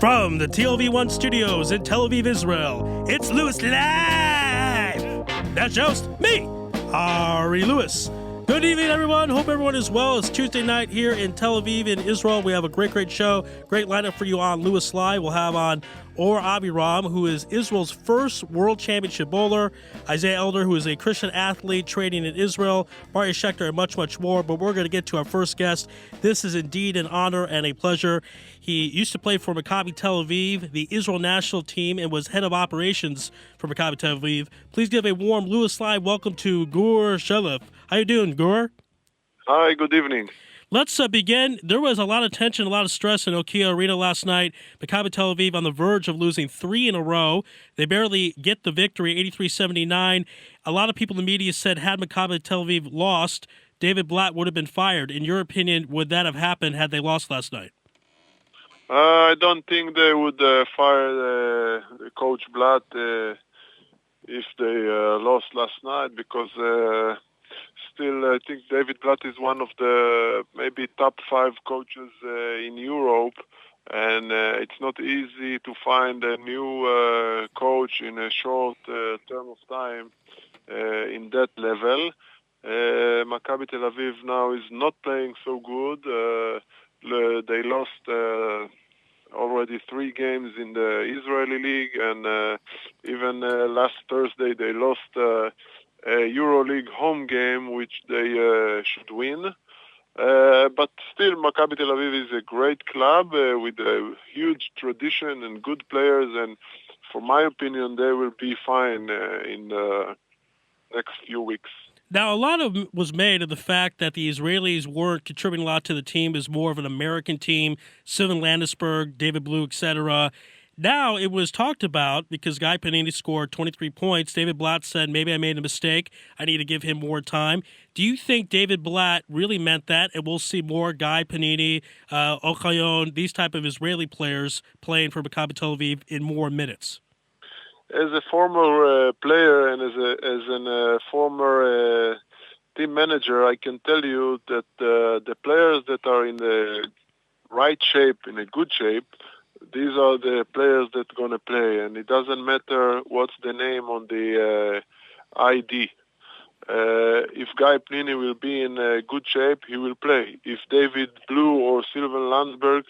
From the TLV1 studios in Tel Aviv, Israel, it's Louis Live! That's just me, Ari Louis. Good evening, everyone. Hope everyone is well. It's Tuesday night here in Tel Aviv in Israel. We have a great show. Great lineup for you on Louis Live. We'll have on Aviram, who is Israel's first World Championship bowler, Isiah Elder, who is a Christian athlete training in Israel, Barry Schechter, and much more. But we're going to get to our first guest. This is indeed an honor and a pleasure. He used to play for Maccabi Tel Aviv, the Israel national team, and was head of operations for Maccabi Tel Aviv. Please give a warm Louis Live welcome to Gur Shelef. How you doing, Gur? Hi, good evening. Let's begin. There was a lot of tension, a lot of stress in Nokia Arena last night. Maccabi Tel Aviv on the verge of losing 3 in a row. They barely get the victory, 83-79. A lot of people in the media said had Maccabi Tel Aviv lost, David Blatt would have been fired. In your opinion, would that have happened had they lost last night? I don't think they would fire Coach Blatt if they lost last night because still I think David Blatt is one of the maybe top 5 coaches in Europe, and it's not easy to find a new coach in a short term of time in that level. Maccabi Tel Aviv now is not playing so good. They lost already 3 games in the Israeli league, and even last Thursday they lost a EuroLeague home game, which they should win. But still, Maccabi Tel Aviv is a great club with a huge tradition and good players, and for my opinion, they will be fine in the next few weeks. Now, a lot of was made of the fact that the Israelis weren't contributing a lot to the team as more of an American team, Sylvan Landesberg, David Blue, etc. Now, it was talked about because Guy Panini scored 23 points. David Blatt said, maybe I made a mistake. I need to give him more time. Do you think David Blatt really meant that, and we'll see more Guy Panini, Ochayon, these type of Israeli players playing for Maccabi Tel Aviv in more minutes? As a former player and as a former team manager, I can tell you that the players that are in the right shape, in a good shape, these are the players that are going to play, and it doesn't matter what's the name on the ID. If Guy Panini will be in good shape, he will play. If David Blue or Sylvan Landsberg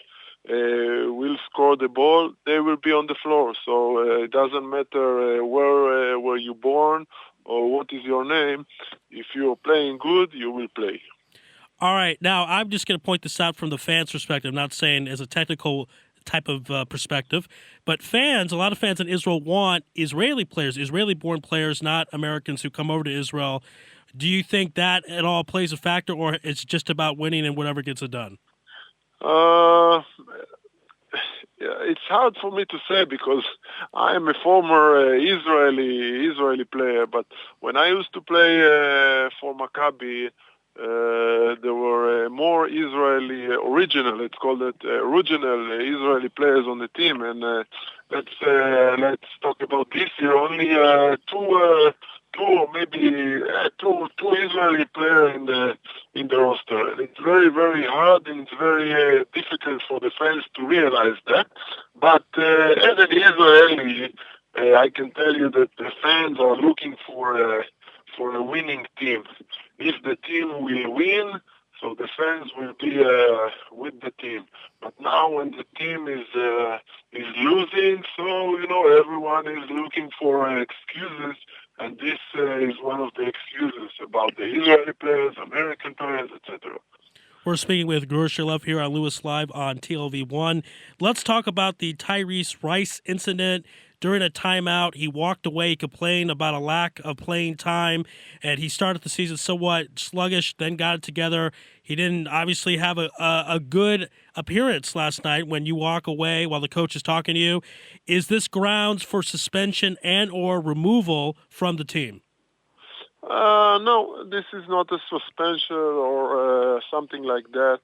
will score the ball, they will be on the floor. So it doesn't matter where were you born or what is your name. If you're playing good, you will play. All right. Now, I'm just going to point this out from the fans' perspective. I'm not saying as a technical type of perspective, but fans, a lot of fans in Israel want Israeli players, Israeli-born players, not Americans who come over to Israel. Do you think that at all plays a factor, or it's just about winning and whatever gets it done? It's hard for me to say because I am a former Israeli player. But when I used to play for Maccabi, there were more Israeli original. Let's call it original Israeli players on the team. And let's talk about this year. Only two or maybe two Israeli players in the roster. And it's very, very hard and it's very difficult for the fans to realize that. But as an Israeli, I can tell you that the fans are looking for a winning team. If the team will win, so the fans will be with the team. But now when the team is losing, so everyone is looking for excuses, and this is one of the excuses about the Israeli players, American players, etc. We're speaking with Gur Shelef here on Louis Live on TLV1. Let's talk about the Tyrese Rice incident. During a timeout, he walked away. He complained about a lack of playing time, and he started the season somewhat sluggish, then got it together. He didn't obviously have a good appearance last night when you walk away while the coach is talking to you. Is this grounds for suspension and or removal from the team? No, this is not a suspension or something like that.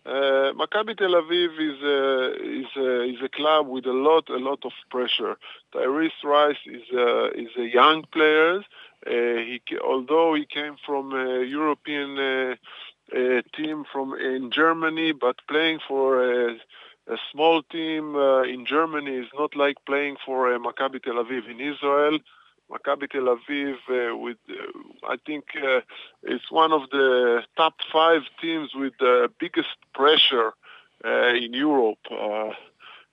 Maccabi Tel Aviv is a club with a lot of pressure. Tyrese Rice is a young player. Although he came from a European team in Germany, but playing for a small team in Germany is not like playing for Maccabi Tel Aviv in Israel. Maccabi Tel Aviv, I think it's one of the top 5 teams with the biggest pressure in Europe.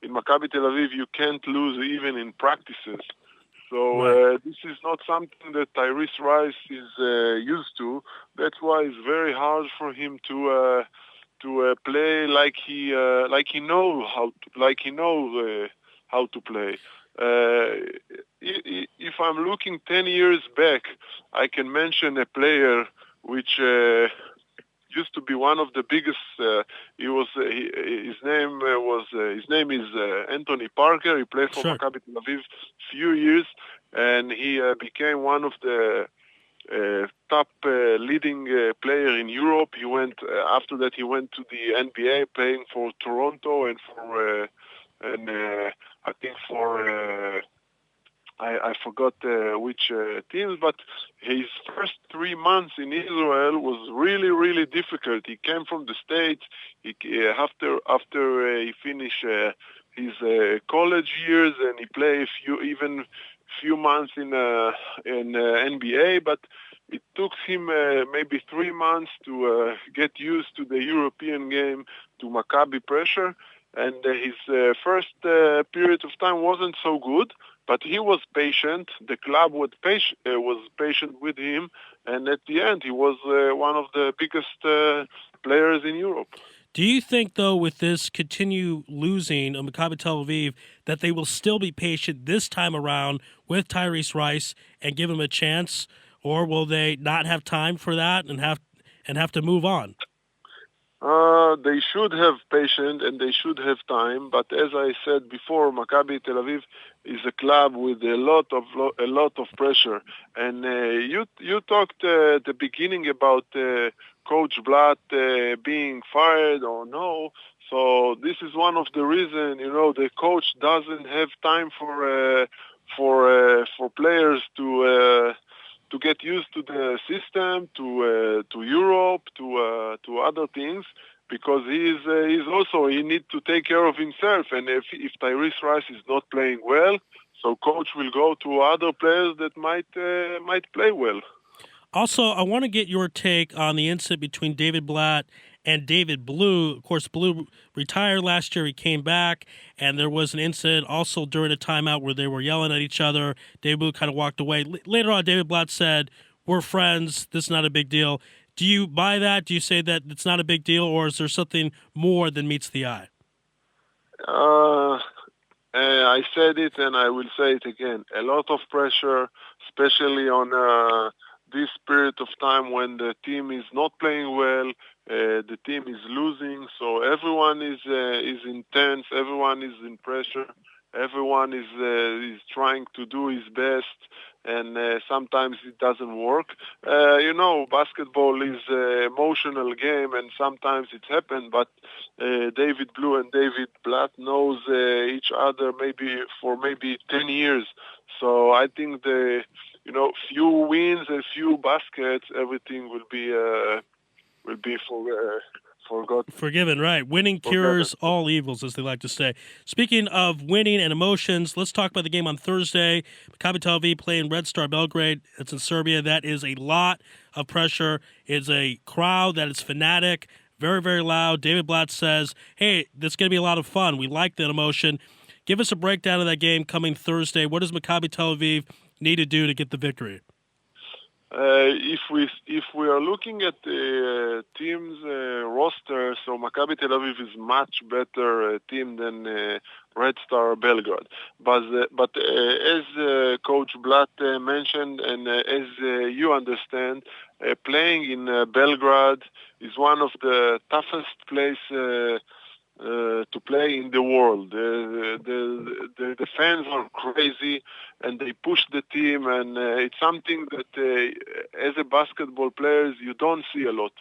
In Maccabi Tel Aviv, you can't lose even in practices. So Right. this is not something that Tyrese Rice is used to. That's why it's very hard for him to play like he knows how to play. If I'm looking 10 years back, I can mention a player which used to be one of the biggest. His name is Anthony Parker. He played for Sure. Maccabi Tel Aviv few years, and he became one of the top leading player in Europe. He went after that. He went to the NBA, playing for Toronto and for I think for I forgot which teams. But his first 3 months in Israel was really really difficult. He came from the States. After he finished his college years, and he played few months in NBA, but it took him maybe 3 months to get used to the European game, to Maccabi pressure, and his first period of time wasn't so good, but he was patient. The club was patient with him, and at the end, he was one of the biggest players in Europe. Do you think, though, with this continue losing of Maccabi Tel Aviv, that they will still be patient this time around with Tyrese Rice and give him a chance, or will they not have time for that and have to move on? They should have patience and they should have time, but as I said before, Maccabi Tel Aviv is a club with a lot of pressure. And you talked at the beginning about Coach Blatt being fired or no. So this is one of the reasons, the coach doesn't have time for players to get used to the system, to Europe, to other things, because he needs to take care of himself. And if Tyrese Rice is not playing well, so coach will go to other players that might play well. Also, I want to get your take on the incident between David Blatt and David Blue. Of course, Blue retired last year. He came back, and there was an incident also during a timeout where they were yelling at each other. David Blue kind of walked away. Later on, David Blatt said, "We're friends. This is not a big deal." Do you buy that? Do you say that it's not a big deal, or is there something more than meets the eye? I said it, and I will say it again. A lot of pressure, especially on this period of time when the team is not playing well, the team is losing, so everyone is intense, everyone is in pressure, everyone is trying to do his best, and sometimes it doesn't work. Basketball is an emotional game, and sometimes it happens, but David Blue and David Blatt knows each other for 10 years, so I think few wins and few baskets, everything will be forgotten. Forgiven, right. Winning cures all evils, as they like to say. Speaking of winning and emotions, let's talk about the game on Thursday. Maccabi Tel Aviv playing Red Star Belgrade. It's in Serbia. That is a lot of pressure. It's a crowd that is fanatic, very, very loud. David Blatt says, hey, this is going to be a lot of fun. We like that emotion. Give us a breakdown of that game coming Thursday. What does Maccabi Tel Aviv need to do to get the victory? If we are looking at the team's roster, so Maccabi Tel Aviv is much better team than Red Star Belgrade. But as Coach Blatt mentioned, and as you understand, playing in Belgrade is one of the toughest places to play in the world. The fans are crazy, and they push the team, and it's something that as a basketball players you don't see a lot.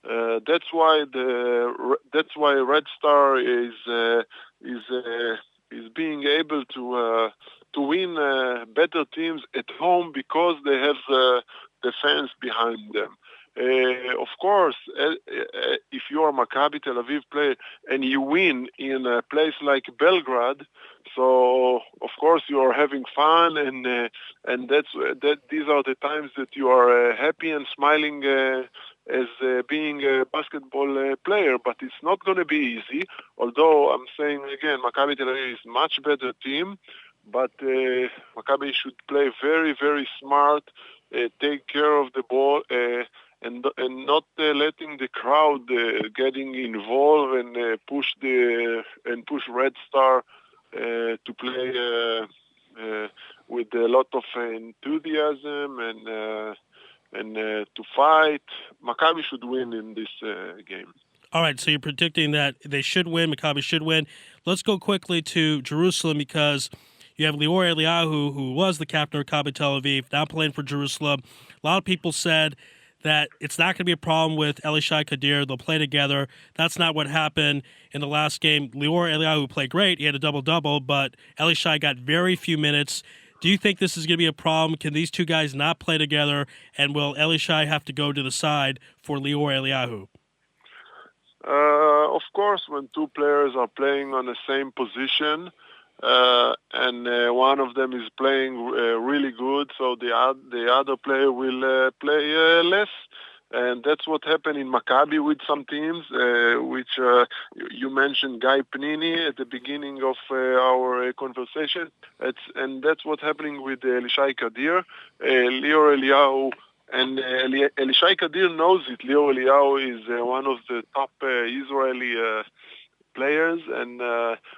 That's why Red Star is being able to win better teams at home because they have the fans behind them. Of course, if you are Maccabi Tel Aviv player and you win in a place like Belgrade, so of course you are having fun, and these are the times that you are happy and smiling as being a basketball player. But it's not going to be easy. Although I'm saying again, Maccabi Tel Aviv is much better team, but Maccabi should play very, very smart, take care of the ball. And not letting the crowd getting involved and push Red Star to play with a lot of enthusiasm and to fight. Maccabi should win in this game. All right, so you're predicting that they should win, Maccabi should win. Let's go quickly to Jerusalem because you have Lior Eliyahu, who was the captain of Maccabi Tel Aviv, now playing for Jerusalem. A lot of people said that it's not going to be a problem with Elishai Kadir. They'll play together. That's not what happened in the last game. Lior Eliyahu played great. He had a double-double, but Elishai got very few minutes. Do you think this is going to be a problem? Can these two guys not play together, and will Elishai have to go to the side for Lior Eliyahu? Of course, when two players are playing on the same position, and one of them is playing really good, so the other player will play less. And that's what happened in Maccabi with some teams, which you mentioned Guy Pnini at the beginning of our conversation. And that's what's happening with Elishai Kadir, Lior Eliyahu. And Elishai Kadir knows it. Lior Eliyahu is one of the top Israeli players, and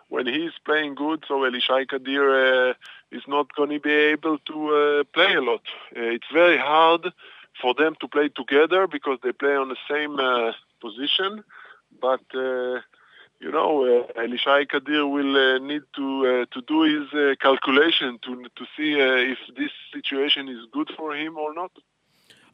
when he's playing good, so Elishai Kadir is not going to be able to play a lot. It's very hard for them to play together because they play on the same position, but Elishai Kadir will need to do his calculation to see if this situation is good for him or not.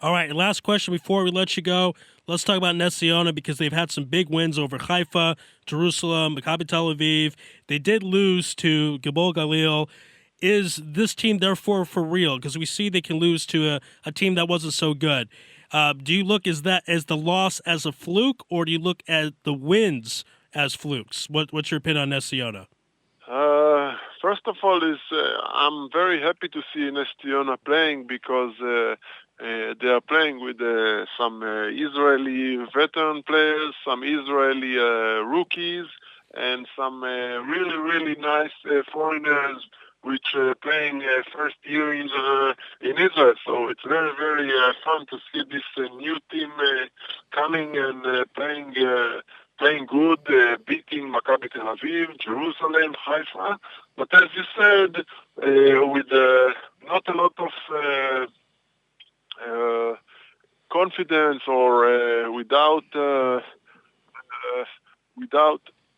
All right, and last question before we let you go. Let's talk about Ness Ziona because they've had some big wins over Haifa, Jerusalem, Maccabi Tel Aviv. They did lose to Gibol Galil. Is this team therefore for real? Because we see they can lose to a team that wasn't so good. Do you look as the loss as a fluke, or do you look at the wins as flukes? What's your opinion on Ness Ziona? First of all, I'm very happy to see Ness Ziona playing because they are playing with some Israeli veteran players, some Israeli rookies, and some really, really nice foreigners which playing first year in Israel. So it's very, very fun to see this new team coming and playing good, beating Maccabi Tel Aviv, Jerusalem, Haifa. But as you said, with not a lot of confidence or without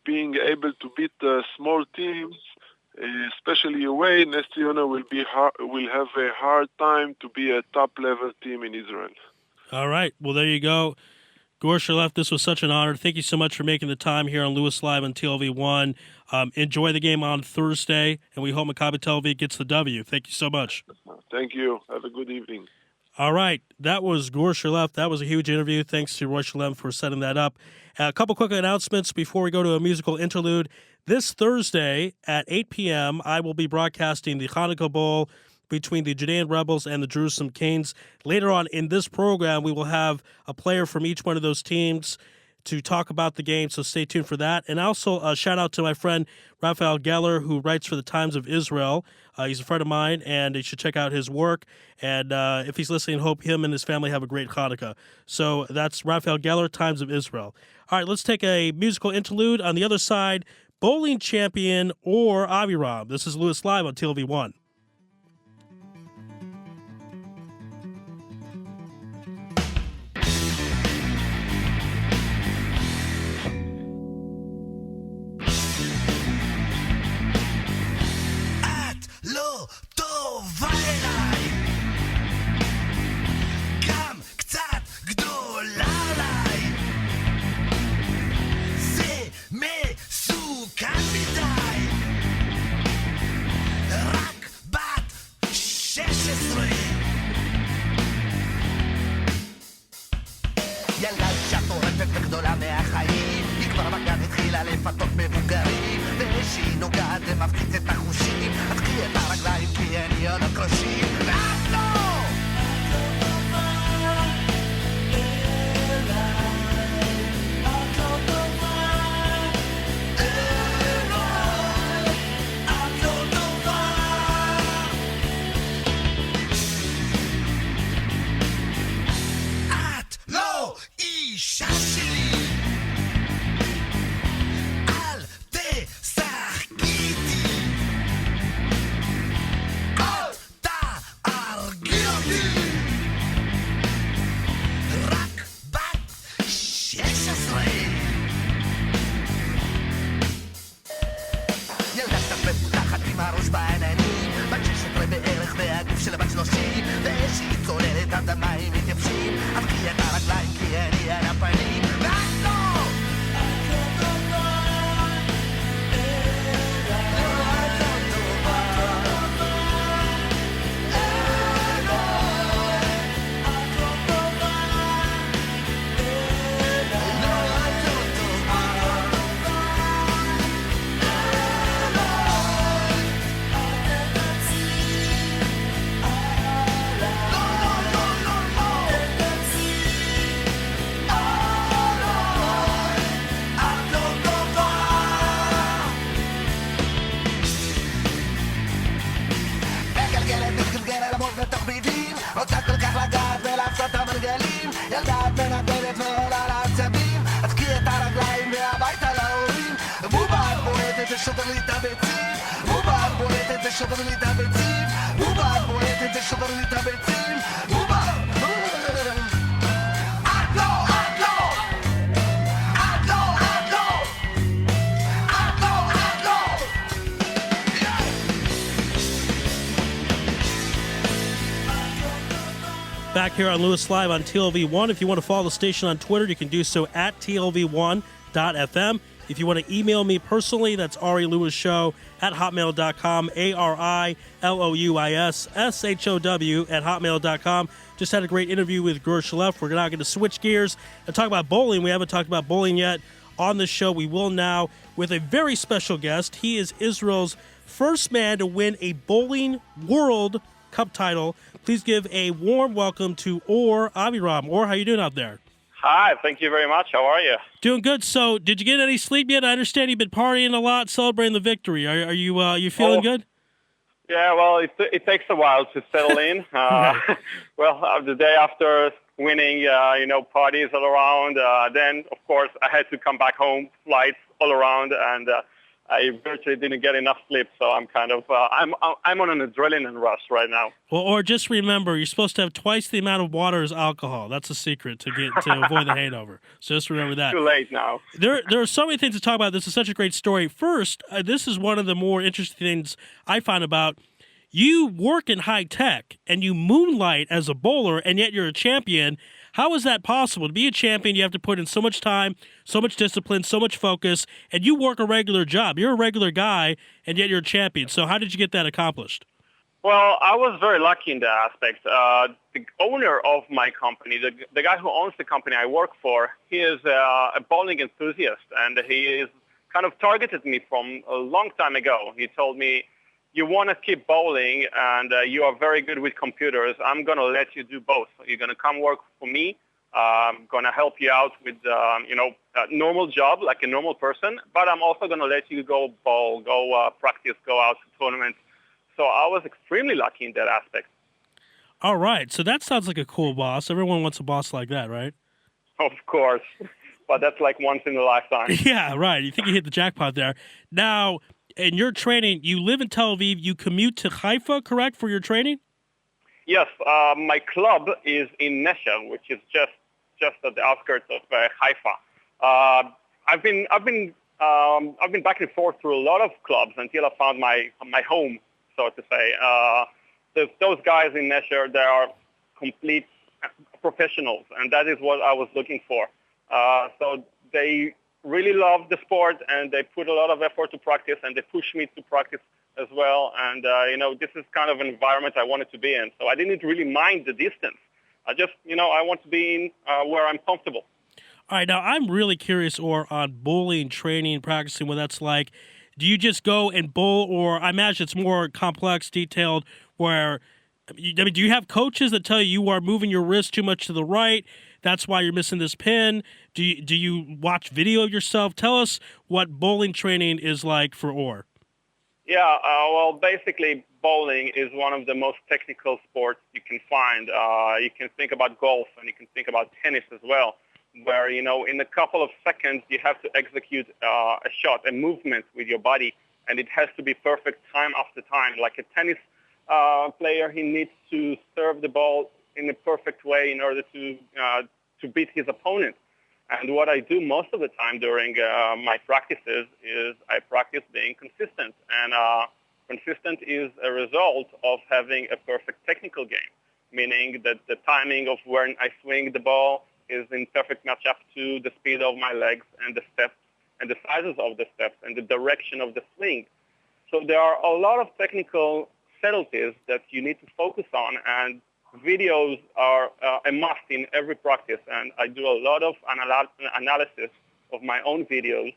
being able to beat small teams, especially away, Ness Ziona will have a hard time to be a top-level team in Israel. All right. Well, there you go. Shelef, this was such an honor. Thank you so much for making the time here on Louis Live on TLV1. Enjoy the game on Thursday, and we hope Maccabi Tel Aviv gets the W. Thank you so much. Thank you. Have a good evening. All right, that was Shelef. That was a huge interview. Thanks to Roy Shalem for setting that up. A couple quick announcements before we go to a musical interlude. This Thursday at 8 p.m., I will be broadcasting the Hanukkah Bowl between the Judean Rebels and the Jerusalem Kings. Later on in this program, we will have a player from each one of those teams to talk about the game, so stay tuned for that. And also a shout-out to my friend Raphael Geller, who writes for the Times of Israel. He's a friend of mine, and you should check out his work. And if he's listening, hope him and his family have a great Hanukkah. So that's Raphael Geller, Times of Israel. All right, let's take a musical interlude. On the other side, bowling champion or Aviram. This is Louis Live on TLV1. משתפת וגדולה מהחיים. היא כבר מגעת התחילה לפתות מבוגרים, ושהיא נוגעת ומפציץ את החושים. אז קחי את הרגליים כי אין לי עוד הקרושים. ואת לא! אישה שלי, אל תשחקי איתי, אל תהרגי אותי, רק בת 16. ילדה קצת מפותחת עם הראש בעיניים, בת 16 בערך והגוף של בת 30, ושהיא צוללת עד המים מתייבשים. אז קחי את הרגליים כי אני על הפנים, ואת לא! רוצה כל כך לגעת ולעשות המרגלים, ילדה את מנדלת ועולה לעצבים. אז קחי את הרגליים והביתה להורים, בובה את בועטת ושובר לי את הביצים, בובה את בועטת ושובר לי את הביצים, בובה את בועטת ושובר לי את הביצים, בובה את לא, את לא, את לא, את לא, את לא, את לא. Back here on Louis Live on TLV1. If you want to follow the station on Twitter, you can do so at TLV1.fm. If you want to email me personally, that's Ari Louis Show at hotmail.com, ARILOUISSHOW at hotmail.com. Just had a great interview with Shelef. We're now going to switch gears and talk about bowling. We haven't talked about bowling yet on the show. We will now with a very special guest. He is Israel's first man to win a bowling World Cup title. Please give a warm welcome to Aviram. How you doing out there? Hi, thank you very much. How are you? Doing good. So, did you get any sleep yet? I understand you've been partying a lot, celebrating the victory. Are you feeling good? Yeah, well, it takes a while to settle in. Well, the day after winning, parties all around. Then, of course, I had to come back home, flights all around, and I virtually didn't get enough sleep. So I'm kind of I'm on an adrenaline rush right now. Well, or just remember, you're supposed to have twice the amount of water as alcohol. That's a secret to avoid the hangover. So just remember that. Too late now. There are so many things to talk about. This is such a great story. First, this is one of the more interesting things I find about. You work in high tech and you moonlight as a bowler, and yet you're a champion. How is that possible? To be a champion, you have to put in so much time, so much discipline, so much focus, and you work a regular job. You're a regular guy, and yet you're a champion. So how did you get that accomplished? Well, I was very lucky in that aspect. The owner of my company, the guy who owns the company I work for, he is a bowling enthusiast, and he is kind of targeted me from a long time ago. He told me, you want to keep bowling, and you are very good with computers. I'm going to let you do both. You're going to come work for me. I'm going to help you out with, a normal job like a normal person, but I'm also going to let you go bowl, go practice, go out to tournaments. So I was extremely lucky in that aspect. All right. So that sounds like a cool boss. Everyone wants a boss like that, right? Of course. But that's like once in a lifetime. Yeah, right. You think you hit the jackpot there. Now, in your training, you live in Tel Aviv. You commute to Haifa, correct, for your training? Yes. My club is in Nesher, which is just at the outskirts of Haifa. I've been back and forth through a lot of clubs until I found my home, so to say. Those guys in Nesher, they are complete professionals, and that is what I was looking for. So they really love the sport, and they put a lot of effort to practice, and they push me to practice as well. And, this is kind of an environment I wanted to be in. So I didn't really mind the distance. I just, I want to be in where I'm comfortable. All right, now I'm really curious, on bowling training, practicing, what that's like. Do you just go and bowl, or I imagine it's more complex, detailed, where, do you have coaches that tell you are moving your wrist too much to the right, that's why you're missing this pin? Do you watch video of yourself? Tell us what bowling training is like for Or. Yeah, well, basically, bowling is one of the most technical sports you can find. You can think about golf, and you can think about tennis as well, where, in a couple of seconds, you have to execute a shot, a movement with your body, and it has to be perfect time after time. Like a tennis player, he needs to serve the ball in a perfect way in order to beat his opponent. And what I do most of the time during my practices is I practice being consistent. And consistent is a result of having a perfect technical game, meaning that the timing of when I swing the ball is in perfect match-up to the speed of my legs and the steps and the sizes of the steps and the direction of the swing. So there are a lot of technical subtleties that you need to focus on, and videos are a must in every practice, and I do a lot of analysis of my own videos,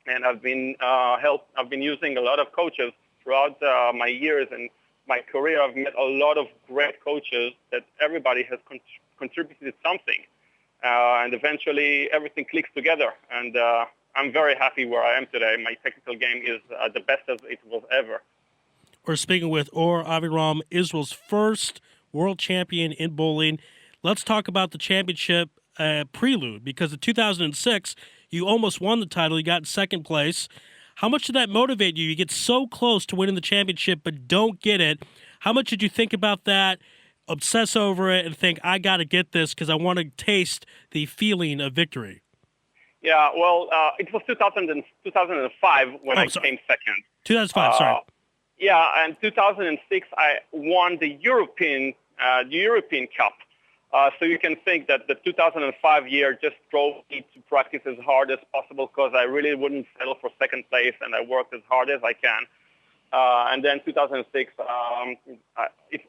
and I've been using a lot of coaches throughout my years and my career. I've met a lot of great coaches that everybody has contributed something, and eventually everything clicks together, and I'm very happy where I am today. My technical game is the best as it was ever. We're speaking with Or Aviram, Israel's first world champion in bowling. Let's talk about the championship prelude, because in 2006, you almost won the title. You got in second place. How much did that motivate you? You get so close to winning the championship, but don't get it. How much did you think about that, obsess over it, and think, I got to get this because I want to taste the feeling of victory? Yeah, well, it was 2005 when I came second. 2005, sorry. Yeah, and 2006 I won the European Cup. So you can think that the 2005 year just drove me to practice as hard as possible, because I really wouldn't settle for second place, and I worked as hard as I can. And then 2006,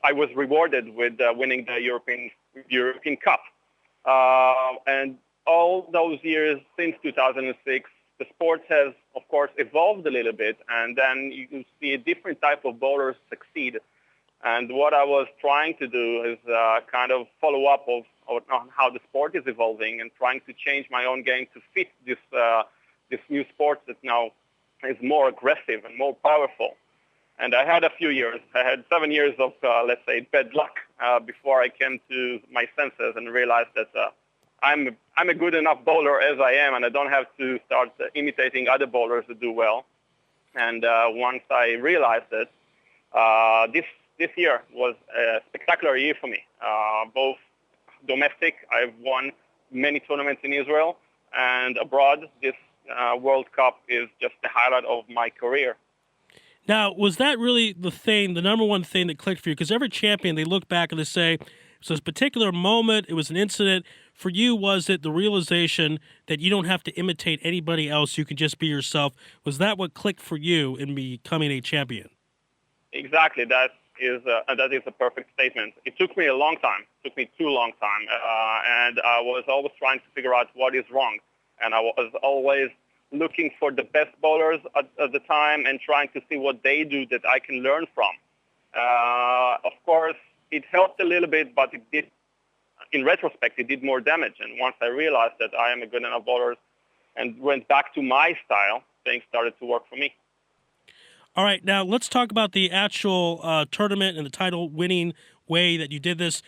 I was rewarded with winning the European Cup. And all those years since 2006, the sport has, of course, evolved a little bit, and then you can see a different type of bowlers succeed. And what I was trying to do is kind of follow up on how the sport is evolving, and trying to change my own game to fit this new sport that now is more aggressive and more powerful. And I had a few years. I had 7 years of, let's say, bad luck before I came to my senses and realized that I'm a good enough bowler as I am, and I don't have to start imitating other bowlers that do well. And once I realized it, this year was a spectacular year for me. Both domestic, I've won many tournaments in Israel, and abroad, this World Cup is just the highlight of my career. Now, was that really the number one thing that clicked for you? Because every champion, they look back and they say, so this particular moment, it was an incident. For you, was it the realization that you don't have to imitate anybody else, you can just be yourself? Was that what clicked for you in becoming a champion? Exactly. That is a perfect statement. It took me a long time. It took me too long time. And I was always trying to figure out what is wrong. And I was always looking for the best bowlers at the time and trying to see what they do that I can learn from. Of course, it helped a little bit, but it did, in retrospect, it did more damage. And once I realized that I am a good enough bowler and went back to my style, things started to work for me. All right, now let's talk about the actual tournament and the title-winning way that you did this.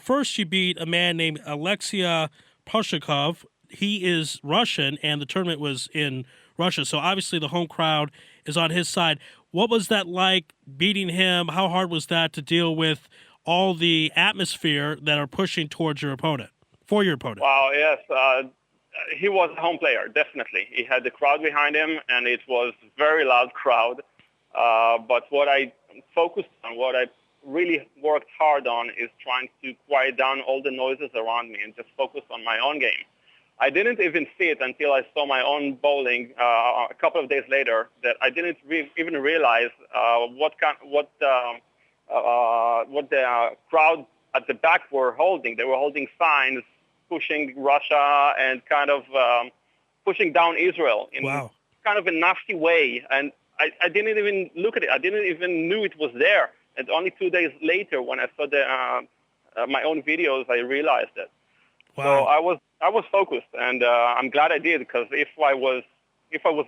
First, you beat a man named Alexei Poshakov. He is Russian, and the tournament was in Russia, so obviously the home crowd is on his side. What was that like, beating him? How hard was that to deal with all the atmosphere that are pushing towards your opponent, for your opponent? Wow, yes. He was a home player, definitely. He had the crowd behind him, and it was a very loud crowd. But what I focused on, what I really worked hard on, is trying to quiet down all the noises around me and just focus on my own game. I didn't even see it until I saw my own bowling a couple of days later, that I didn't even realize what the crowd at the back were holding. They were holding signs pushing Russia and kind of pushing down Israel in kind of a nasty way. And I didn't even look at it. I didn't even knew it was there. And only 2 days later, when I saw my own videos, I realized it. Wow. So I was focused, and I'm glad I did, because if I was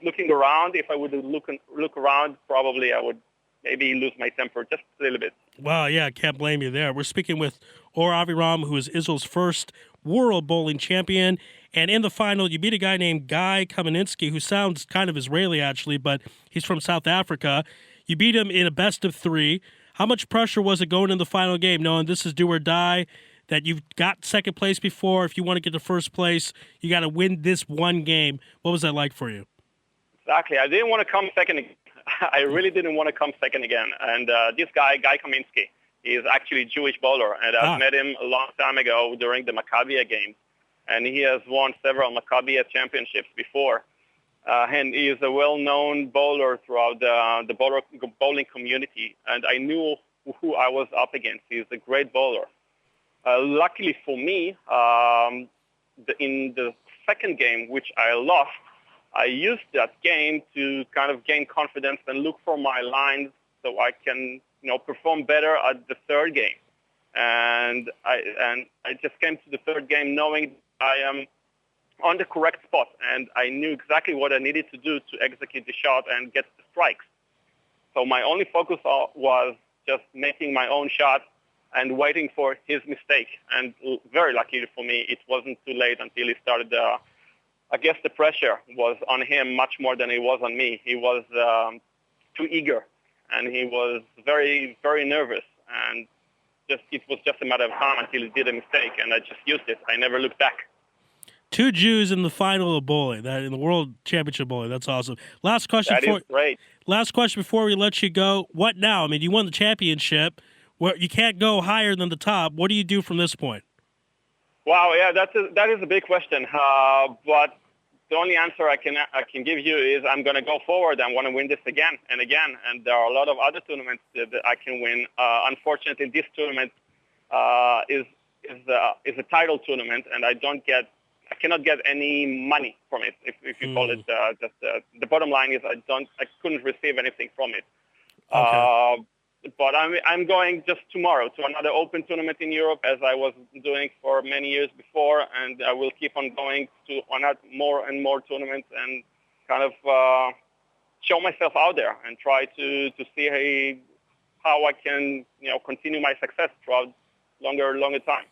looking around, if I would look around, probably I would maybe lose my temper just a little bit. Wow, yeah, can't blame you there. We're speaking with Aviram, who is Israel's first world bowling champion. And in the final, you beat a guy named Guy Kamenetsky, who sounds kind of Israeli, actually, but he's from South Africa. You beat him in a best of three. How much pressure was it going in the final game, knowing this is do or die, that you've got second place before? If you want to get to first place, you got to win this one game. What was that like for you? Exactly. I didn't want to come second again. I really didn't want to come second again. And this guy, Guy Kamenetsky, is actually a Jewish bowler. And I've met him a long time ago during the Maccabi games. And he has won several Maccabi championships before. And he is a well-known bowler throughout the bowling community. And I knew who I was up against. He's a great bowler. Luckily for me, in the second game, which I lost, I used that game to kind of gain confidence and look for my lines so I can, perform better at the third game. And I just came to the third game knowing I am on the correct spot, and I knew exactly what I needed to do to execute the shot and get the strikes. So my only focus was just making my own shot and waiting for his mistake. And very lucky for me, it wasn't too late until he started. I guess the pressure was on him much more than it was on me. He was too eager, and he was very, very nervous. And it was just a matter of time until he did a mistake, and I just used it. I never looked back. Two Jews in the final of bowling, in the World Championship bowling. That's awesome. Last question. That is great. Last question before we let you go. What now? I mean, you won the championship. You can't go higher than the top. What do you do from this point? Wow, yeah, that is a big question. But the only answer I can give you is I'm going to go forward. I want to win this again and again. And there are a lot of other tournaments that I can win. Unfortunately, this tournament is a title tournament, and I cannot get any money from it. If you call it, the bottom line is I couldn't receive anything from it. Okay. But I'm going just tomorrow to another open tournament in Europe, as I was doing for many years before, and I will keep on going to more and more tournaments and kind of show myself out there and try to see how I can continue my success throughout longer time.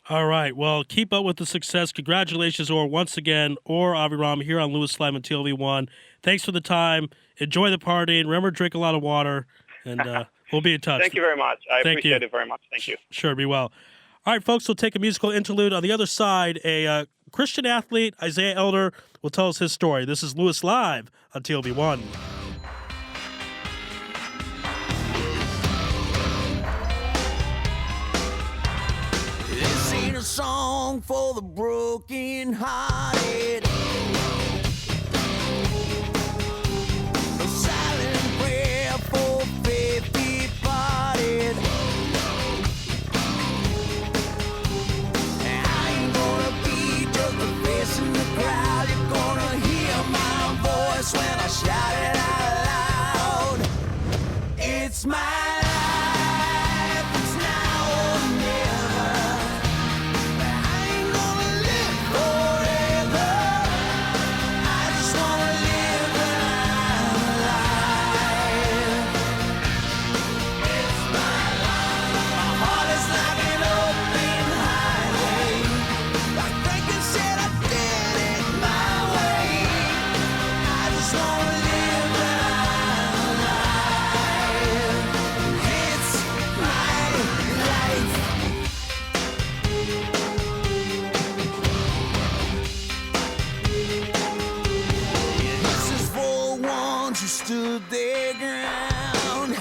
All right. Well, keep up with the success. Congratulations, once again, Aviram here on Louis Live on TLV1. Thanks for the time. Enjoy the party, and remember, drink a lot of water, and we'll be in touch. Thank you very much. I appreciate it very much. Thank you. Sure, be well. All right, folks, we'll take a musical interlude. On the other side, a Christian athlete, Isiah Elder, will tell us his story. This is Louis Live on TLV1. This ain't a song for the broken hearted. A silent prayer for faith departed. I ain't gonna be just a face in the crowd. You're gonna hear my voice when I shout it out loud. It's my life, it's now or never. I ain't gonna live forever. I just wanna live when I'm alive. It's my life. My heart is like an open highway. Like Franklin said, I did it my way. I just wanna live when I'm alive. It's my life. This is for ones who stood their ground.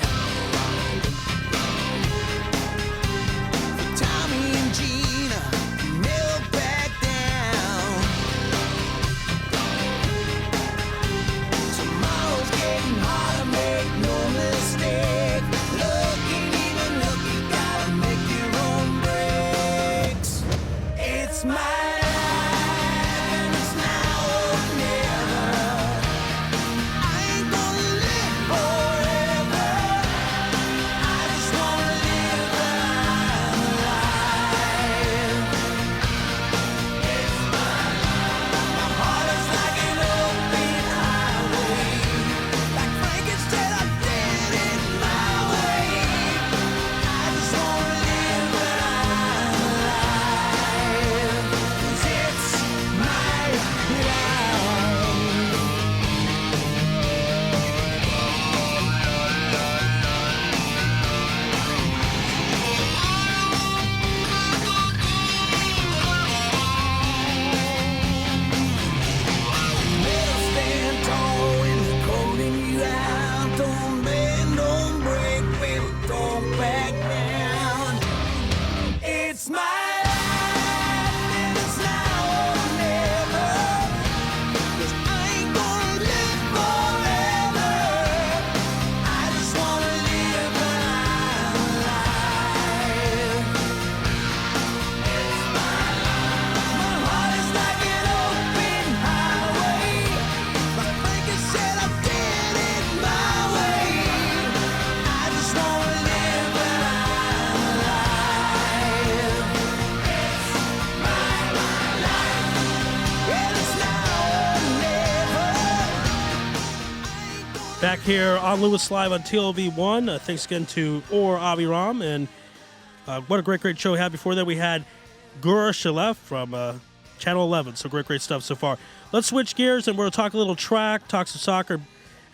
For Tommy and Gina, who never back down. Tomorrow's getting harder, make no mistake. Looking, even look, you gotta make your own breaks. It's my Back here on Louis Live on TLV1. Thanks again to Aviram. And what a great show we had. Before that, we had Shelef from Channel 11. So great stuff so far. Let's switch gears, and we'll talk a little track, talk some soccer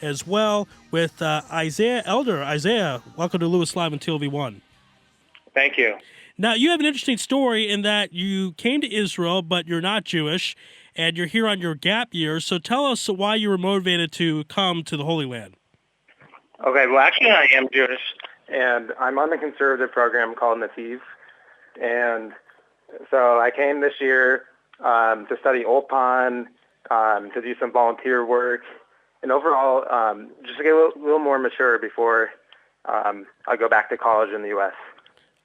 as well with Isiah Elder. Isiah, welcome to Louis Live on TLV1. Thank you. Now, you have an interesting story in that you came to Israel, but you're not Jewish, and you're here on your gap year. So tell us why you were motivated to come to the Holy Land. Okay, well, actually, I am Jewish, and I'm on the conservative program called Aviv. And so I came this year to study Ulpan, to do some volunteer work, and overall, just to get a little more mature before I go back to college in the U.S.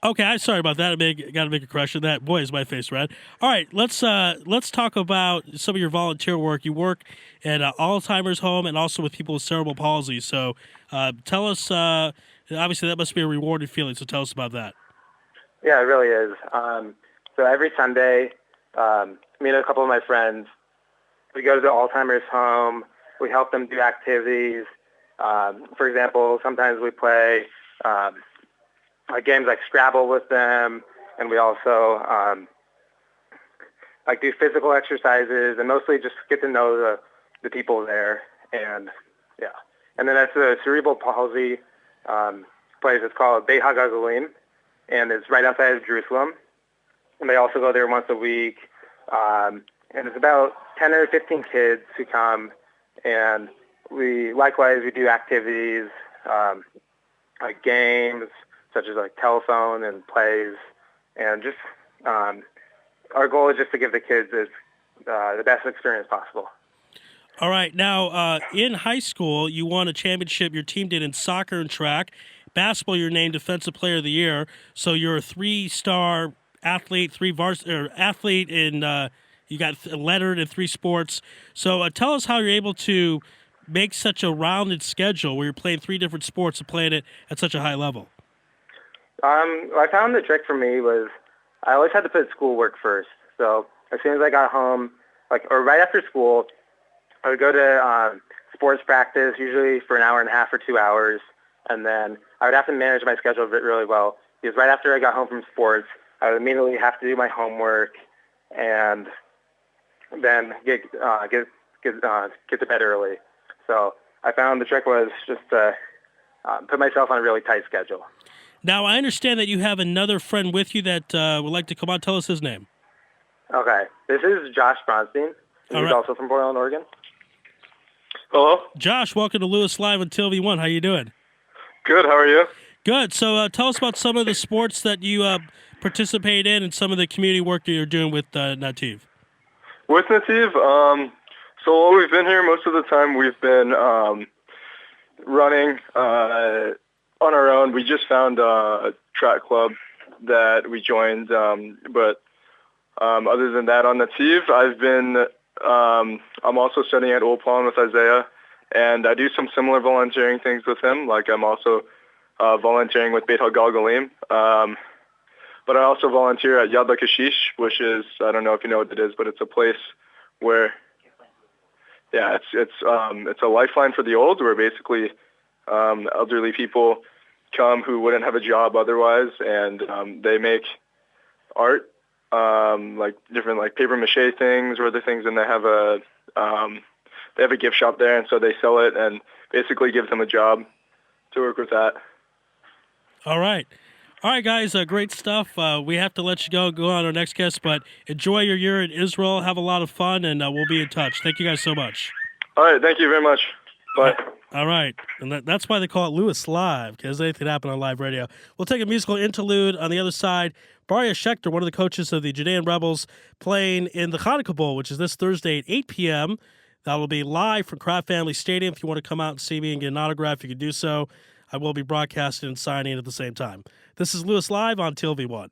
Okay, I'm sorry about that. Got to make a correction. That boy is my face red. All right, let's talk about some of your volunteer work. You work at Alzheimer's home and also with people with cerebral palsy. So tell us. Obviously, that must be a rewarding feeling. So tell us about that. Yeah, it really is. So every Sunday, me and a couple of my friends, we go to the Alzheimer's home. We help them do activities. For example, sometimes we play games like Scrabble with them, and we also do physical exercises, and mostly just get to know the people there. And yeah, and then that's the cerebral palsy place. It's called Beit HaGagolim, and it's right outside of Jerusalem. And they also go there once a week, and it's about 10 or 15 kids who come, and we do activities like games, such as like telephone and plays, and just our goal is just to give the kids the best experience possible. All right. Now, in high school, you won a championship. Your team did in soccer and track. Basketball, you're named Defensive Player of the Year. So you're a 3-star athlete, athlete in you got lettered in 3 sports. So tell us how you're able to make such a rounded schedule where you're playing 3 different sports and playing it at such a high level. I found the trick for me was I always had to put schoolwork first. So as soon as I got home, or right after school, I would go to sports practice, usually for an hour and a half or 2 hours, and then I would have to manage my schedule really well, because right after I got home from sports, I would immediately have to do my homework and then get to bed early. So I found the trick was just to put myself on a really tight schedule. Now, I understand that you have another friend with you that would like to come on. Tell us his name. Okay. This is Josh Bronstein. He's also from Portland, Oregon. Hello? Josh, welcome to Louis Live on TLV1. How you doing? Good, how are you? Good. So tell us about some of the sports that you participate in and some of the community work that you're doing with Nativ. With Nativ, so while we've been here, most of the time we've been running on our own. We just found a track club that we joined, but other than that, on Nativ, I'm also studying at Ulpan with Isiah, and I do some similar volunteering things with him. Like I'm also volunteering with Beit HaGalgalim, but I also volunteer at Yad LaKashish, which is, I don't know if you know what it is, but it's a place where, yeah, it's a lifeline for the old, where basically elderly people come who wouldn't have a job otherwise, and they make art, like different like paper mache things or other things, and they have a gift shop there, and so they sell it and basically gives them a job to work with that. All right, guys, great stuff. We have to let you go on our next guest, but enjoy your year in Israel. Have a lot of fun, and we'll be in touch. Thank you guys so much. All right, thank you very much. Bye. All right, and that's why they call it Louis Live, because anything can happen on live radio. We'll take a musical interlude. On the other side, Baria Schechter, one of the coaches of the Judean Rebels, playing in the Hanukkah Bowl, which is this Thursday at 8 p.m. That will be live from Kraft Family Stadium. If you want to come out and see me and get an autograph, you can do so. I will be broadcasting and signing at the same time. This is Louis Live on TLV1.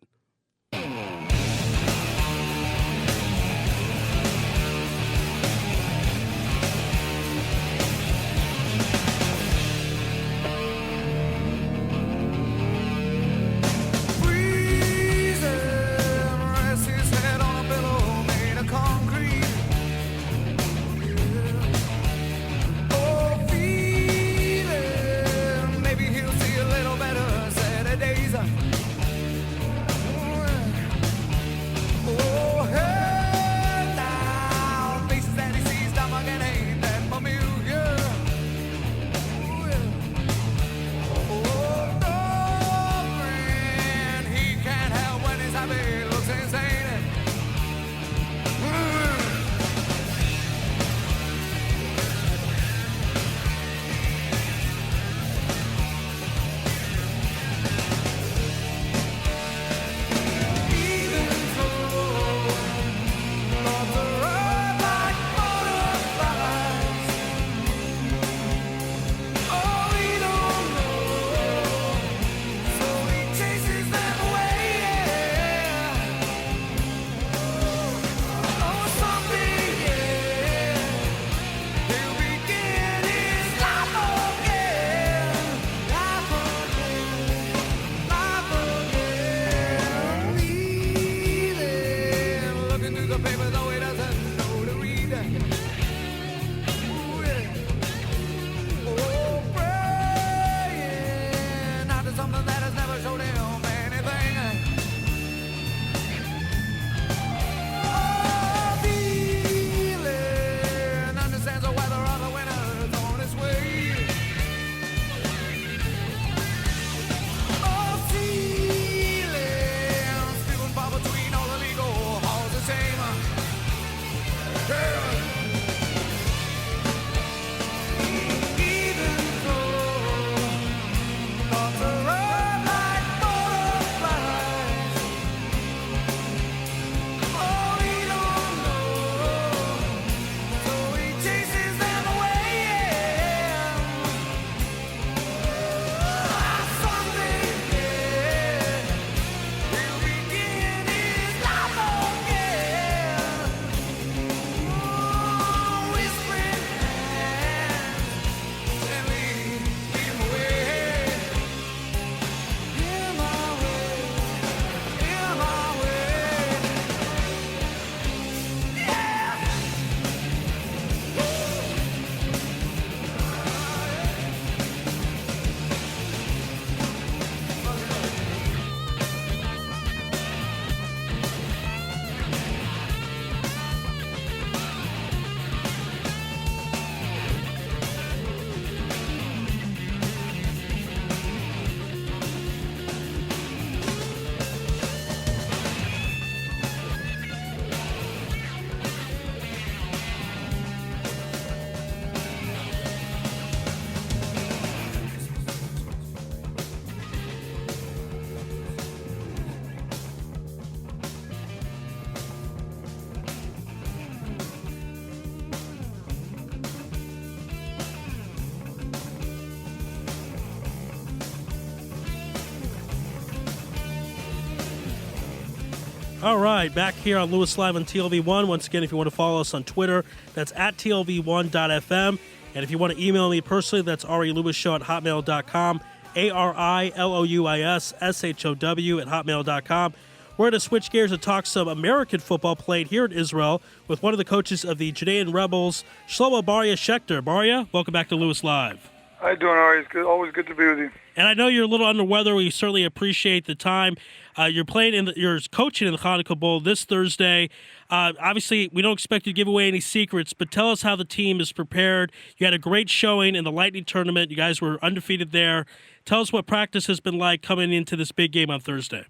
All right, back here on Louis Live on TLV1. Once again, if you want to follow us on Twitter, that's at TLV1.fm. And if you want to email me personally, that's arilouisshow@hotmail.com, ARILOUISSHOW@hotmail.com. We're going to switch gears and talk some American football played here in Israel with one of the coaches of the Judean Rebels, Shlomo Barya Schechter. Barya, welcome back to Louis Live. How you doing, Ari? It's good. Always good to be with you. And I know you're a little under weather. We certainly appreciate the time. You're coaching in the Hanukkah Bowl this Thursday. Obviously, we don't expect you to give away any secrets, but tell us how the team is prepared. You had a great showing in the Lightning Tournament. You guys were undefeated there. Tell us what practice has been like coming into this big game on Thursday.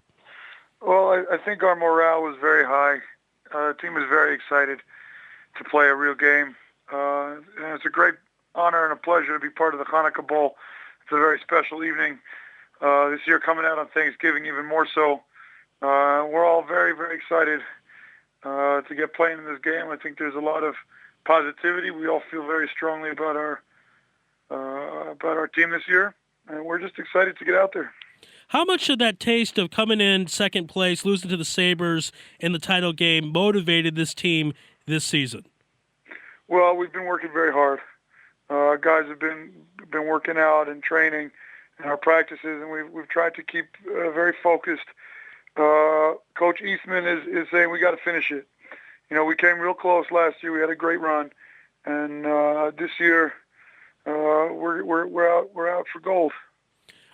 Well, I think our morale was very high. The team is very excited to play a real game. And it's a great honor and a pleasure to be part of the Hanukkah Bowl. It's a very special evening. This year coming out on Thanksgiving even more so. We're all very, very excited to get playing in this game. I think there's a lot of positivity. We all feel very strongly about our team this year, and we're just excited to get out there. How much of that taste of coming in second place, losing to the Sabres in the title game, motivated this team this season? Well, we've been working very hard. Guys have been working out and training in our practices, and we've tried to keep very focused. Coach Eastman is saying we got to finish it. You know, we came real close last year. We had a great run, and this year we're out for gold.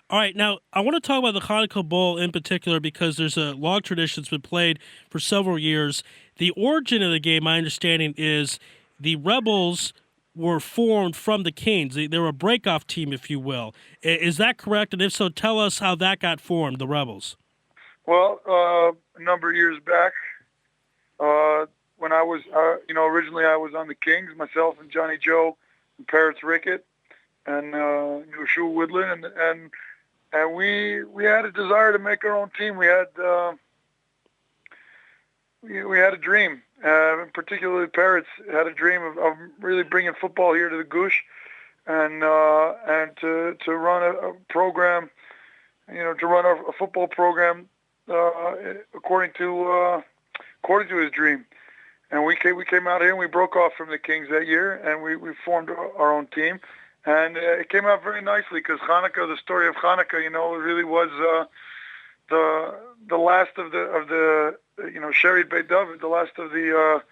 All right, now I want to talk about the Hanukkah Bowl in particular because there's a long tradition that's been played for several years. The origin of the game, my understanding, is the Rebels were formed from the Kings. They were a breakoff team, if you will. Is that correct? And if so, tell us how that got formed, the Rebels. Well, a number of years back, when I was, originally I was on the Kings, myself and Johnny Joe and Parrots Rickett and Yeshua Woodland, and we had a desire to make our own team. We had a dream. Particularly Parrots had a dream of really bringing football here to the Gush, and to run a program, to run a football program according to his dream. And we came out here and we broke off from the Kings that year, and we formed our own team. And it came out very nicely because Hanukkah, the story of Hanukkah, it really was the last of the Sherid Beit David, the last of the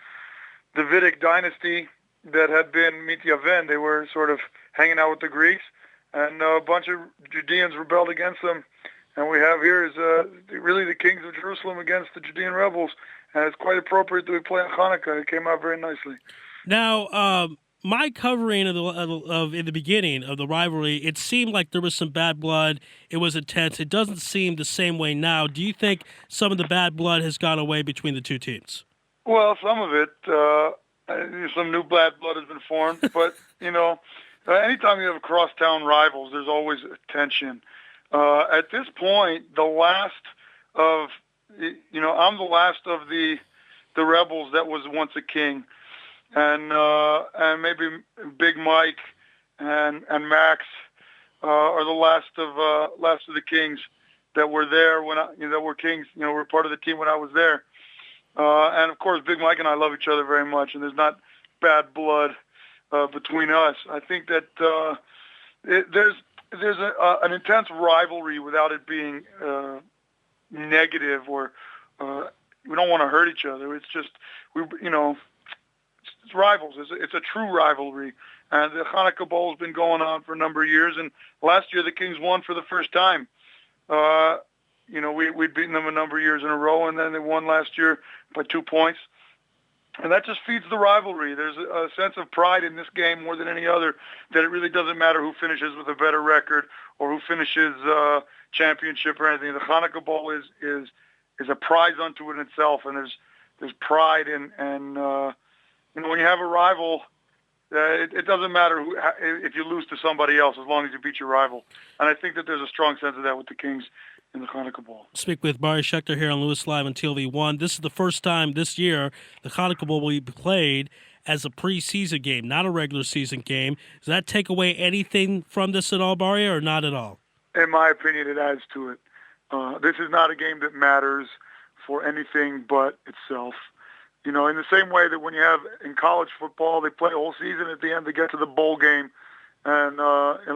Davidic dynasty that had been Mityaven. They were sort of hanging out with the Greeks, and a bunch of Judeans rebelled against them. And we have here is really the kings of Jerusalem against the Judean rebels, and it's quite appropriate that we play on Hanukkah. It came out very nicely. Now, my covering of in the beginning of the rivalry, it seemed like there was some bad blood. It was intense. It doesn't seem the same way now. Do you think some of the bad blood has gone away between the two teams? Well, some of it. Some new bad blood has been formed. But, anytime you have crosstown rivals, there's always tension. At this point, I'm the last of the rebels that was once a king. And maybe Big Mike and Max are the last of the Kings that were there when that were Kings. Were part of the team when I was there. And of course, Big Mike and I love each other very much, and there's not bad blood between us. I think that there's an intense rivalry without it being negative or we don't want to hurt each other. It's just it's rivals. It's a true rivalry. And the Hanukkah Bowl has been going on for a number of years. And last year, the Kings won for the first time. We'd beaten them a number of years in a row, and then they won last year by 2 points. And that just feeds the rivalry. There's a sense of pride in this game more than any other, that it really doesn't matter who finishes with a better record or who finishes championship or anything. The Hanukkah Bowl is a prize unto it in itself, and there's pride in when you have a rival, it doesn't matter if you lose to somebody else as long as you beat your rival. And I think that there's a strong sense of that with the Kings in the Hanukkah Bowl. Speak with Barry Schechter here on Louis Live on TLV1. This is the first time this year the Hanukkah Bowl will be played as a preseason game, not a regular season game. Does that take away anything from this at all, Barry, or not at all? In my opinion, it adds to it. This is not a game that matters for anything but itself. In the same way that when you have in college football, they play a whole season, at the end they get to the bowl game. And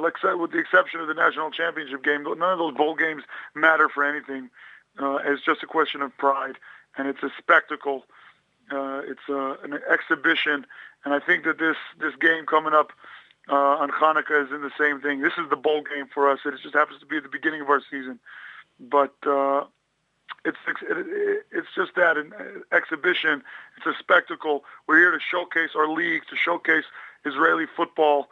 let's say, with the exception of the national championship game, none of those bowl games matter for anything. It's just a question of pride, and it's a spectacle. It's an exhibition, and I think that this game coming up on Hanukkah is in the same thing. This is the bowl game for us. It just happens to be at the beginning of our season, but it's just that, an exhibition. It's a spectacle. We're here to showcase our league, to showcase Israeli football.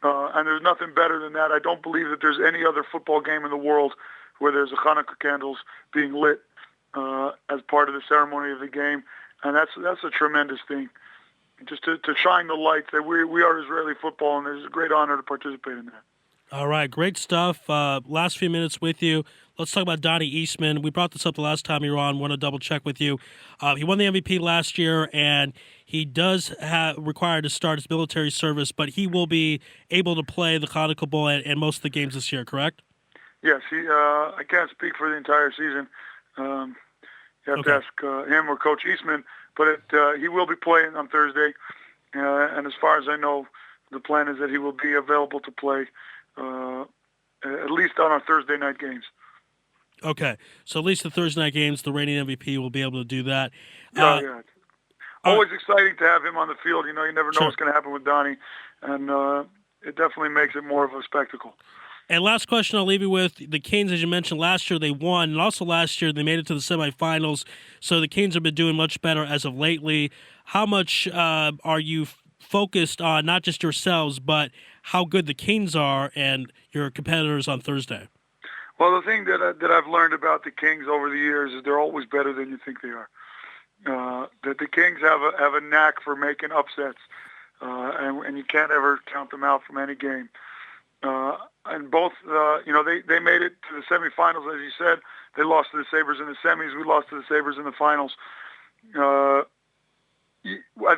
And there's nothing better than that. I don't believe that there's any other football game in the world where there's a Hanukkah candles being lit as part of the ceremony of the game, and that's a tremendous thing. Just to shine the lights that we are Israeli football, and there's a great honor to participate in that. All right, great stuff. Last few minutes with you. Let's talk about Donnie Eastman. We brought this up the last time you were on. Want to double check with you. He won the MVP last year, and he does require to start his military service, but he will be able to play the Hanukkah Bowl and most of the games this year, correct? Yes, I can't speak for the entire season. You have to ask him or Coach Eastman, but he will be playing on Thursday. And as far as I know, the plan is that he will be available to play at least on our Thursday night games. Okay, so at least the Thursday night games, the reigning MVP will be able to do that. Yeah. Always exciting to have him on the field. You never know what's going to happen with Donnie, and it definitely makes it more of a spectacle. And last question I'll leave you with. The Canes, as you mentioned, last year they won, and also last year they made it to the semifinals, so the Canes have been doing much better as of lately. How much are you focused on not just yourselves, but how good the Canes are and your competitors on Thursday? Well, the thing that I've learned about the Kings over the years is they're always better than you think they are. That the Kings have a knack for making upsets, and you can't ever count them out from any game. And both, they made it to the semifinals, as you said. They lost to the Sabres in the semis. We lost to the Sabres in the finals. I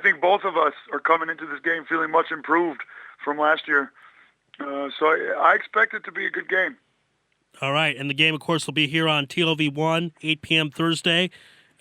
think both of us are coming into this game feeling much improved from last year. So I expect it to be a good game. All right, and the game, of course, will be here on TLV1, 8 p.m. Thursday.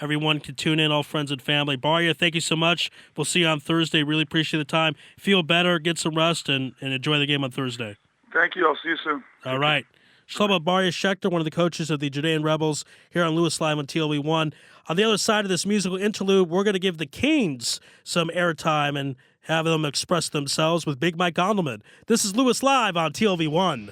Everyone can tune in, all friends and family. Barya, thank you so much. We'll see you on Thursday. Really appreciate the time. Feel better, get some rest, and enjoy the game on Thursday. Thank you. I'll see you soon. All right. Shlomo Barya Schechter, one of the coaches of the Judean Rebels, here on Louis Live on TLV1. On the other side of this musical interlude, we're going to give the Canes some airtime and have them express themselves with Big Mike Goloman. This is Louis Live on TLV1.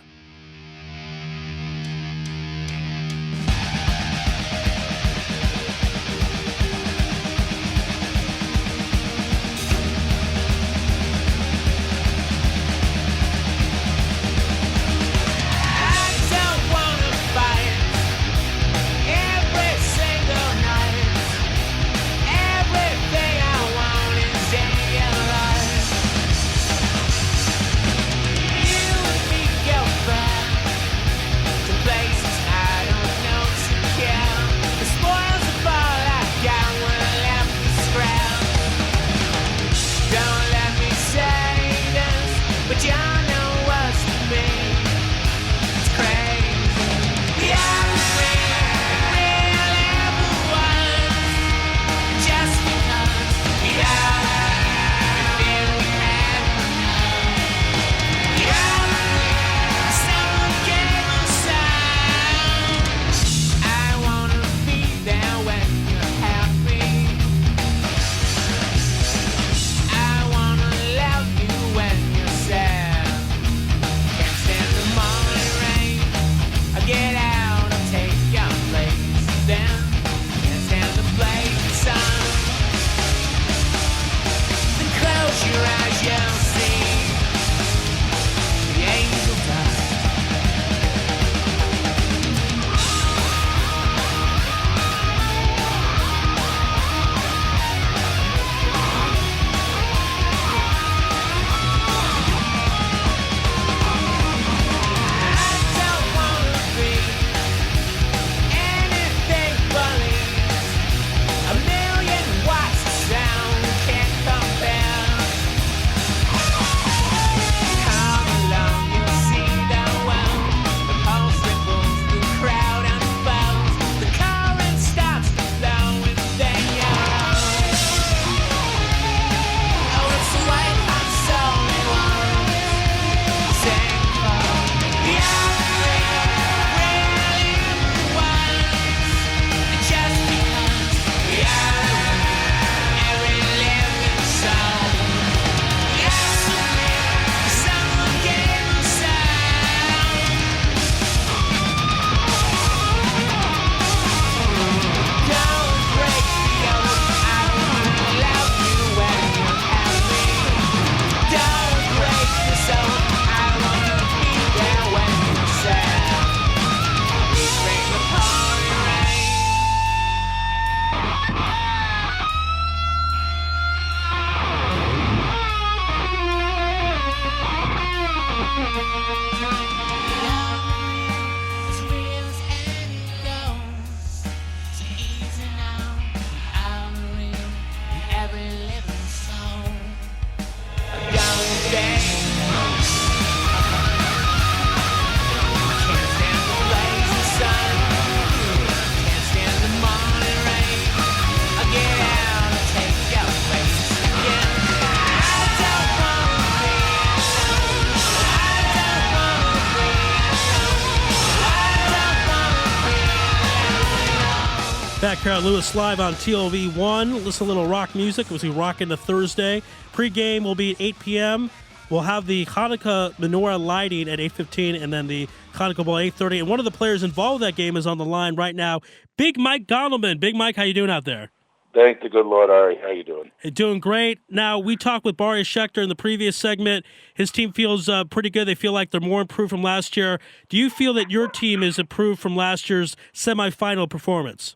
Back here on Louis Live on TLV1. Listen to a little rock music as we rock into Thursday. Pre-game will be at 8 p.m. We'll have the Hanukkah menorah lighting at 8:15 and then the Hanukkah Ball at 8:30. And one of the players involved with that game is on the line right now. Big Mike Goloman. Big Mike, how you doing out there? Thank the good Lord, Ari. How you doing? Doing great. Now, we talked with Barry Schechter in the previous segment. His team feels pretty good. They feel like they're more improved from last year. Do you feel that your team is improved from last year's semifinal performance?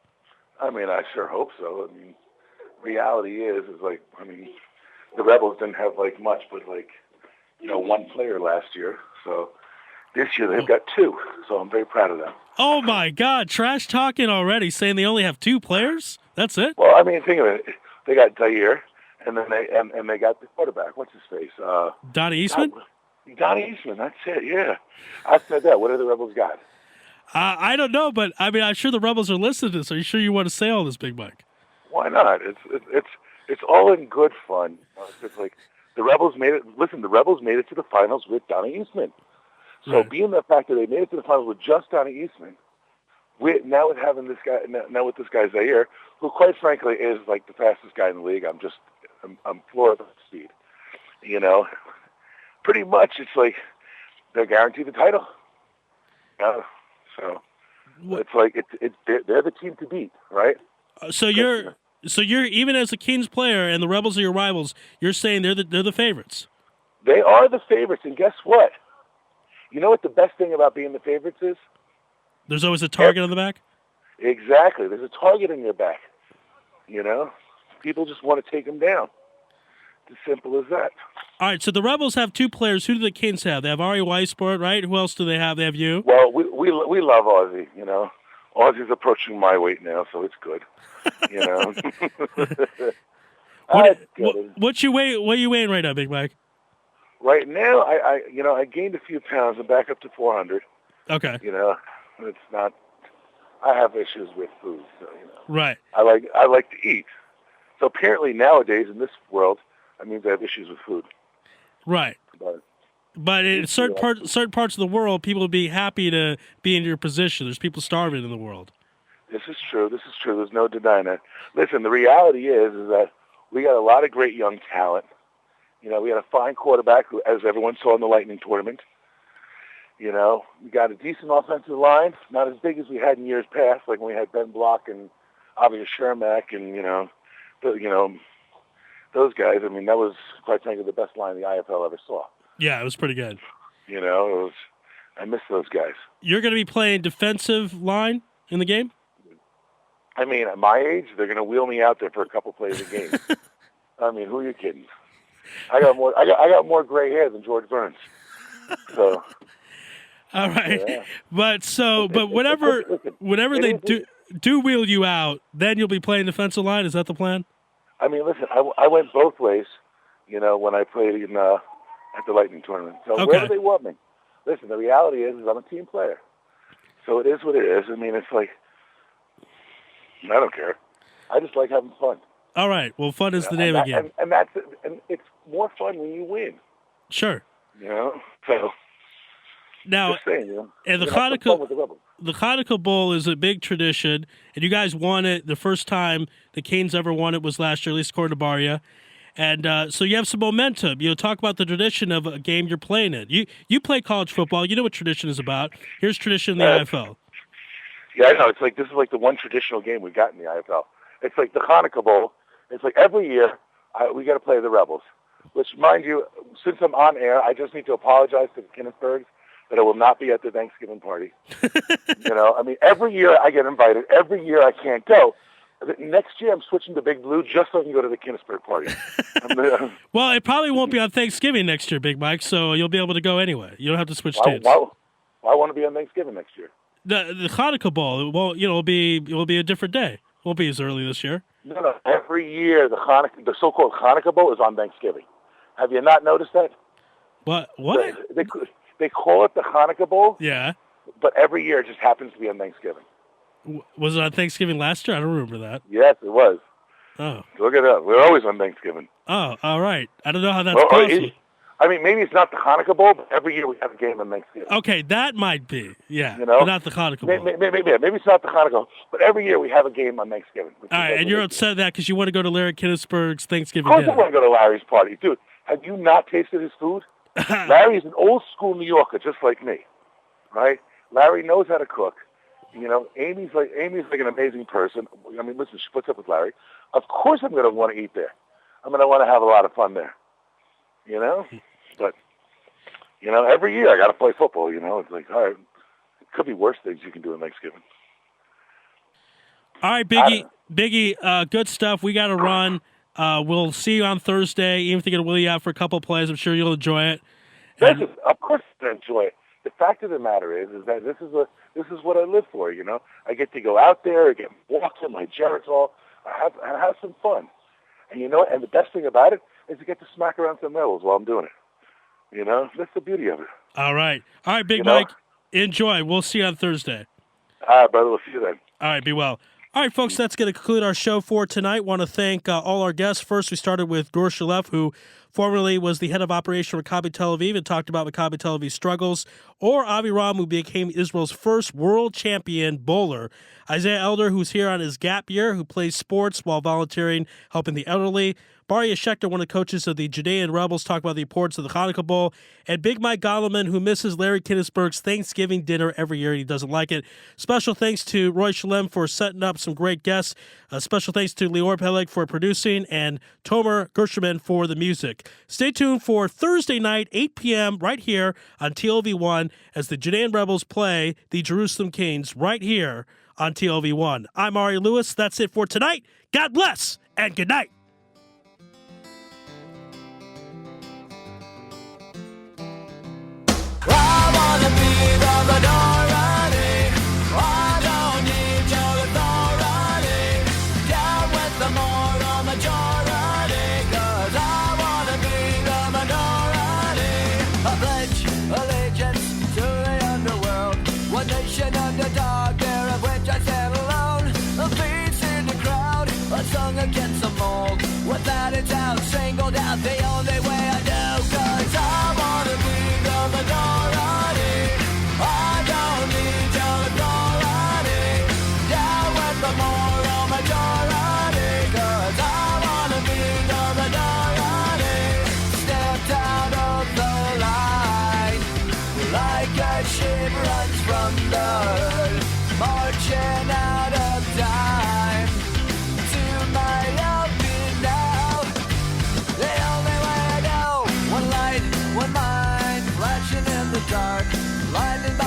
I mean, I sure hope so. I mean, reality is like, I mean, the Rebels didn't have, like, much but, like, you know, one player last year. So this year they've got two. So I'm very proud of them. Oh, my God. Trash talking already, saying they only have two players? That's it? Well, I mean, think of it. They got Zaire, and then they got the quarterback. What's his face? Donnie Eastman? Donnie Eastman, that's it, yeah. I said that. What do the Rebels got? I don't know, but I mean, I'm sure the Rebels are listening to this. Are you sure you want to say all this, Big Mike? Why not? It's all in good fun. It's like the Rebels made it. Listen, the Rebels made it to the finals with Donnie Eastman. So being the fact that they made it to the finals with just Donnie Eastman, now with having this guy, now with this guy Zaire, who quite frankly is like the fastest guy in the league. I'm floored with speed. You know, pretty much it's like they're guaranteed the title. So it's like they're the team to beat, right? So you're even as a Kings player and the Rebels are your rivals, you're saying they're the favorites. They are the favorites, and guess what? You know what the best thing about being the favorites is? There's always a target on the back? Exactly. There's a target in your back. You know? People just want to take them down. It's as simple as that. All right, so the Rebels have two players. Who do the Kings have? They have Ari Louis, right? Who else do they have? They have you? Well, we love Ozzy, you know. Ozzy's approaching my weight now, so it's good. You know? What you weighing right now, Big Mike? Right now, I gained a few pounds. I'm back up to 400. Okay. You know, it's not. I have issues with food, so you know. Right. I like to eat. So apparently nowadays in this world, that means I have issues with food. Right. But in certain parts of the world, people would be happy to be in your position. There's people starving in the world. This is true. There's no denying that. Listen, the reality is that we got a lot of great young talent. You know, we had a fine quarterback who, as everyone saw in the Lightning tournament. You know, we got a decent offensive line, not as big as we had in years past, like when we had Ben Block and Aviv and those guys. I mean, that was quite frankly the best line the IFL ever saw. Yeah, it was pretty good. You know, I miss those guys. You're going to be playing defensive line in the game? I mean, at my age, they're going to wheel me out there for a couple plays a game. I mean, who are you kidding? I got more gray hair than George Burns. So. All right, yeah. But whenever they do wheel you out, then you'll be playing defensive line. Is that the plan? I mean, listen, I went both ways. You know, when I played at the Lightning tournament. So wherever they want me. Listen, the reality is I'm a team player. So it is what it is. I mean, it's like I don't care. I just like having fun. All right. Well, fun is the name of the game. And it's more fun when you win. Sure. You know. So. Now, just saying, you know, and the Hanukkah Bowl is a big tradition, and you guys won it the first time the Canes ever won it was last year, at least according to Baria. And so you have some momentum. You know, talk about the tradition of a game you're playing in. You play college football. You know what tradition is about. Here's tradition in the IFL. Yeah, I know. It's like this is like the one traditional game we got in the IFL. It's like the Hanukkah Bowl. It's like every year we got to play the Rebels. Which, mind you, since I'm on air, I just need to apologize to the Kinnisbergs that I will not be at the Thanksgiving party. You know, I mean, every year I get invited. Every year I can't go. Next year, I'm switching to Big Blue just so I can go to the Kinnisburg party. Well, it probably won't be on Thanksgiving next year, Big Mike, so you'll be able to go anyway. You don't have to switch teams. Why want to be on Thanksgiving next year? The Hanukkah Bowl, well, it'll be a different day. It won't be as early this year. No. Every year, the so-called Hanukkah Bowl is on Thanksgiving. Have you not noticed that? What? They call it the Hanukkah Bowl. Yeah. But every year it just happens to be on Thanksgiving. Was it on Thanksgiving last year? I don't remember that. Yes, it was. Oh. Look it up. We're always on Thanksgiving. Oh, all right. I don't know how that's possible. Maybe it's not the Hanukkah Bowl, but every year we have a game on Thanksgiving. Okay, that might be. Yeah, but not the Hanukkah Bowl. Maybe it's not the Hanukkah Bowl, but every year we have a game on Thanksgiving. All right, and you're upset at that because you want to go to Larry Kinnisburg's Thanksgiving dinner. Of course I dinner. want to go to Larry's party. Dude, have you not tasted his food? Larry's an old-school New Yorker, just like me, right? Larry knows how to cook. Amy's like an amazing person. I mean, listen, she puts up with Larry. Of course I'm going to want to eat there. I'm going to want to have a lot of fun there. But, every year I got to play football, It's like, all right, it could be worse things you can do on Thanksgiving. All right, Biggie, good stuff. We got to run. We'll see you on Thursday. Even if you're going to wheel you out for a couple of plays, I'm sure you'll enjoy it. Of course I enjoy it. The fact of the matter is that this is what I live for, I get to go out there, I get walks in my Geritol, I have some fun. And and the best thing about it is to get to smack around some rebels while I'm doing it. That's the beauty of it. All right, Big Mike, enjoy. We'll see you on Thursday. All right, brother, we'll see you then. All right, be well. All right, folks, that's going to conclude our show for tonight. Want to thank all our guests. First, we started with Gur Shelef, who formerly was the head of operation for Maccabi Tel Aviv and talked about Maccabi Tel Aviv's struggles, or Aviram, who became Israel's first world champion bowler. Isiah Elder, who's here on his gap year, who plays sports while volunteering, helping the elderly. Baria Schechter, one of the coaches of the Judean Rebels, talked about the importance of the Hanukkah Bowl. And Big Mike Goloman, who misses Larry Kinnisburg's Thanksgiving dinner every year. He doesn't like it. Special thanks to Roy Shalem for setting up some great guests. Special thanks to Lior Peleg for producing and Tomer Gersherman for the music. Stay tuned for Thursday night, 8 p.m. right here on TLV1 as the Judean Rebels play the Jerusalem Kings right here on TLV1. I'm Ari Louis. That's it for tonight. God bless and good night. Against the mold, without a doubt, singled out the only way I know, 'cause I wanna be the minority. I don't need your authority. Down with the moral majority, 'cause I wanna be the minority. Stepped out of the line, like a ship runs from the herd, marching out of time. One light, one mind, flashing in the dark, blinded by